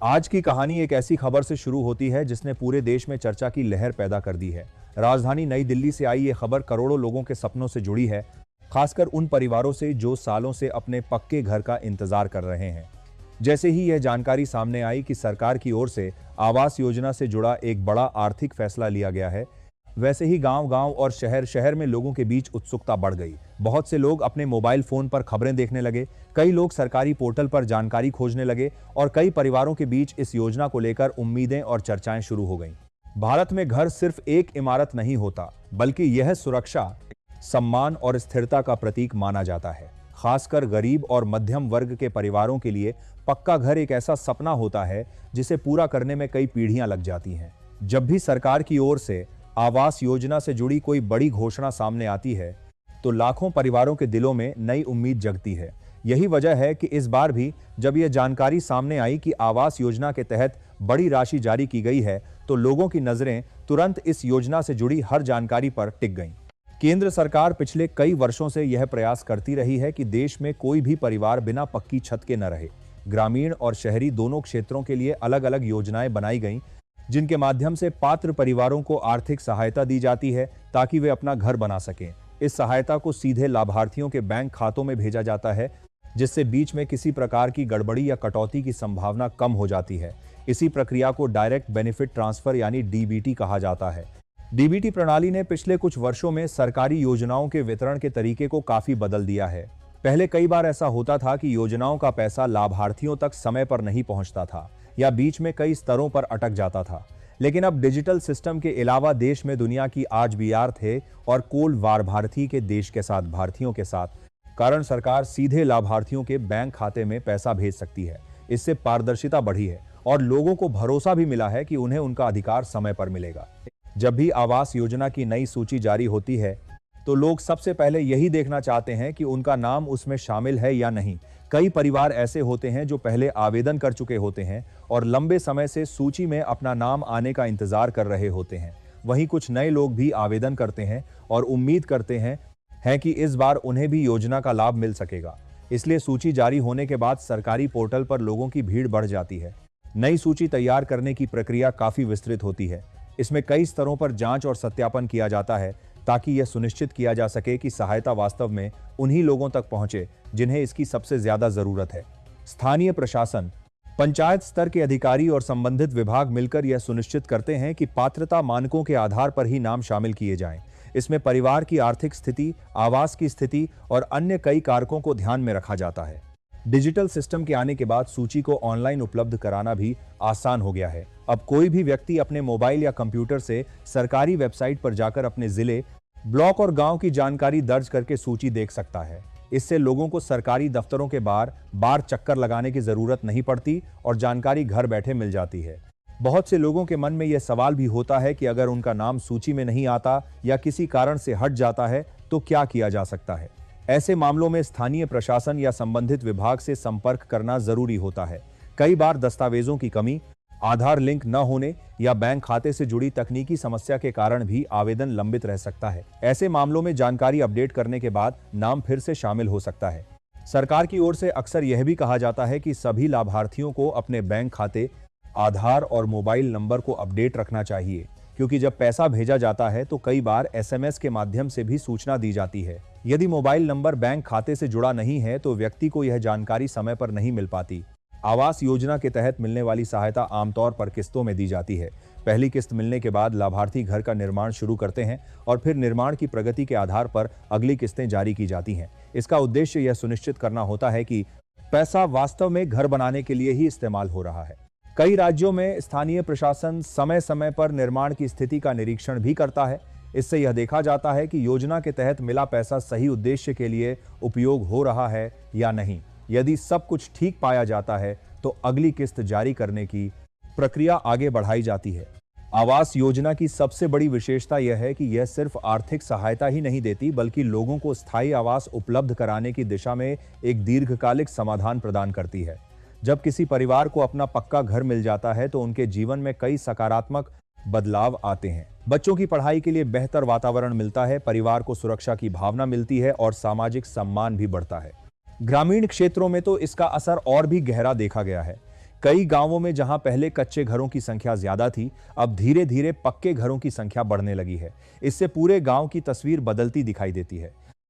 आज की कहानी एक ऐसी खबर से शुरू होती है जिसने पूरे देश में चर्चा की लहर पैदा कर दी है। राजधानी नई दिल्ली से आई ये खबर करोड़ों लोगों के सपनों से जुड़ी है, खासकर उन परिवारों से जो सालों से अपने पक्के घर का इंतजार कर रहे हैं। जैसे ही यह जानकारी सामने आई कि सरकार की ओर से आवास योजना से जुड़ा एक बड़ा आर्थिक फैसला लिया गया है, वैसे ही गांव-गांव और शहर-शहर में लोगों के बीच उत्सुकता बढ़ गई। बहुत से लोग अपने मोबाइल फोन पर खबरें देखने लगे, कई लोग सरकारी पोर्टल पर जानकारी खोजने लगे और कई परिवारों के बीच इस योजना को लेकर उम्मीदें और चर्चाएं शुरू हो गईं। भारत में घर सिर्फ एक इमारत नहीं होता, बल्कि यह सुरक्षा, सम्मान और स्थिरता का प्रतीक माना जाता है। खासकर गरीब और मध्यम वर्ग के परिवारों के लिए पक्का घर एक ऐसा सपना होता है जिसे पूरा करने में कई पीढ़ियां लग जाती हैं। जब भी सरकार की ओर से आवास योजना से जुड़ी कोई बड़ी घोषणा सामने आती है, तो लाखों परिवारों के दिलों में नई उम्मीद जगती है। यही वजह है कि इस बार भी जब यह जानकारी सामने आई कि आवास योजना के तहत बड़ी राशि जारी की गई है, तो लोगों की नजरें तुरंत इस योजना से जुड़ी हर जानकारी पर टिक गईं। केंद्र सरकार पिछले कई वर्षों से यह प्रयास करती रही है कि देश में कोई भी परिवार बिना पक्की छत के न रहे। ग्रामीण और शहरी दोनों क्षेत्रों के लिए अलग-अलग योजनाएं बनाई गईं, जिनके माध्यम से पात्र परिवारों को आर्थिक सहायता दी जाती है ताकि वे अपना घर बना सकें। इस सहायता को सीधे लाभार्थियों के बैंक खातों में भेजा जाता है, जिससे बीच में किसी प्रकार की गड़बड़ी या कटौती की संभावना कम हो जाती है। इसी प्रक्रिया को डायरेक्ट बेनिफिट ट्रांसफर यानी डीबीटी कहा जाता है। डीबीटी प्रणाली ने पिछले कुछ वर्षों में सरकारी योजनाओं के वितरण के तरीके को काफी बदल दिया है। पहले कई बार ऐसा होता था कि योजनाओं का पैसा लाभार्थियों तक समय पर नहीं पहुंचता था या बीच में कई स्तरों पर अटक जाता था। लेकिन अब डिजिटल सिस्टम के अलावा देश में दुनिया की आईबीआर थे और कोल वार भारती के देश के साथ भारतीयों के साथ कारण सरकार सीधे लाभार्थियों के बैंक खाते में पैसा भेज सकती है। इससे पारदर्शिता बढ़ी है और लोगों को भरोसा भी मिला है कि उन्हें उनका अधिकार समय पर मिलेगा। जब भी आवास योजना की नई सूची जारी होती है, तो लोग सबसे पहले यही देखना चाहते हैं कि उनका नाम उसमें शामिल है या नहीं। कई परिवार ऐसे होते हैं जो पहले आवेदन कर चुके होते हैं और लंबे समय से सूची में अपना नाम आने का इंतजार कर रहे होते हैं। वहीं कुछ नए लोग भी आवेदन करते हैं और उम्मीद करते हैं कि इस बार उन्हें भी योजना का लाभ मिल सकेगा। इसलिए सूची जारी होने के बाद सरकारी पोर्टल पर लोगों की भीड़ बढ़ जाती है। नई सूची तैयार करने की प्रक्रिया काफी विस्तृत होती है। इसमें कई स्तरों पर जांच और सत्यापन किया जाता है ताकि यह सुनिश्चित किया जा सके कि सहायता वास्तव में उन्हीं लोगों तक पहुंचे जिन्हें इसकी सबसे ज्यादा जरूरत है। स्थानीय प्रशासन, पंचायत स्तर के अधिकारी और संबंधित विभाग मिलकर यह सुनिश्चित करते हैं कि पात्रता मानकों के आधार पर ही नाम शामिल किए जाएं। इसमें परिवार की आर्थिक स्थिति, आवास की स्थिति और अन्य कई कारकों को ध्यान में रखा जाता है। डिजिटल सिस्टम के आने के बाद सूची को ऑनलाइन उपलब्ध कराना भी आसान हो गया है। अब कोई भी व्यक्ति अपने मोबाइल या कंप्यूटर से सरकारी वेबसाइट पर जाकर अपने जिले, ब्लॉक और गांव की जानकारी दर्ज करके सूची देख सकता है। इससे लोगों को सरकारी दफ्तरों के बार चक्कर लगाने की जरूरत नहीं पड़ती और जानकारी घर बैठे मिल जाती है। बहुत से लोगों के मन में यह सवाल भी होता है कि अगर उनका नाम सूची में नहीं आता या किसी कारण से हट जाता है तो क्या किया जा सकता है। ऐसे मामलों में स्थानीय प्रशासन या संबंधित विभाग से संपर्क करना जरूरी होता है। कई बार दस्तावेजों की कमी, आधार लिंक न होने या बैंक खाते से जुड़ी तकनीकी समस्या के कारण भी आवेदन लंबित रह सकता है। ऐसे मामलों में जानकारी अपडेट करने के बाद नाम फिर से शामिल हो सकता है। सरकार की ओर से अक्सर यह भी कहा जाता है कि सभी लाभार्थियों को अपने बैंक खाते, आधार और मोबाइल नंबर को अपडेट रखना चाहिए, क्योंकि जब पैसा भेजा जाता है तो कई बार एसएमएस के माध्यम से भी सूचना दी जाती है। यदि मोबाइल नंबर बैंक खाते से जुड़ा नहीं है तो व्यक्ति को यह जानकारी समय पर नहीं मिल पाती। आवास योजना के तहत मिलने वाली सहायता आमतौर पर किस्तों में दी जाती है। पहली किस्त मिलने के बाद लाभार्थी घर का निर्माण शुरू करते हैं और फिर निर्माण की प्रगति के आधार पर अगली किस्तें जारी की जाती हैं। इसका उद्देश्य यह सुनिश्चित करना होता है कि पैसा वास्तव में घर बनाने के लिए ही इस्तेमाल हो रहा है। कई राज्यों में स्थानीय प्रशासन समय समय पर निर्माण की स्थिति का निरीक्षण भी करता है। इससे यह देखा जाता है कि योजना के तहत मिला पैसा सही उद्देश्य के लिए उपयोग हो रहा है या नहीं। यदि सब कुछ ठीक पाया जाता है तो अगली किस्त जारी करने की प्रक्रिया आगे बढ़ाई जाती है। आवास योजना की सबसे बड़ी विशेषता यह है कि यह सिर्फ आर्थिक सहायता ही नहीं देती, बल्कि लोगों को स्थायी आवास उपलब्ध कराने की दिशा में एक दीर्घकालिक समाधान प्रदान करती है। जब किसी परिवार को अपना पक्का घर मिल जाता है तो उनके जीवन में कई सकारात्मक बदलाव आते हैं। बच्चों की पढ़ाई के लिए बेहतर वातावरण मिलता है, परिवार को सुरक्षा की भावना मिलती है और सामाजिक सम्मान भी बढ़ता है। ग्रामीण क्षेत्रों में तो इसका असर और भी गहरा देखा गया है। कई गांवों में जहां पहले कच्चे घरों की संख्या ज्यादा थी, अब धीरे धीरे पक्के घरों की संख्या बढ़ने लगी है। इससे पूरे गांव की तस्वीर बदलती दिखाई देती है।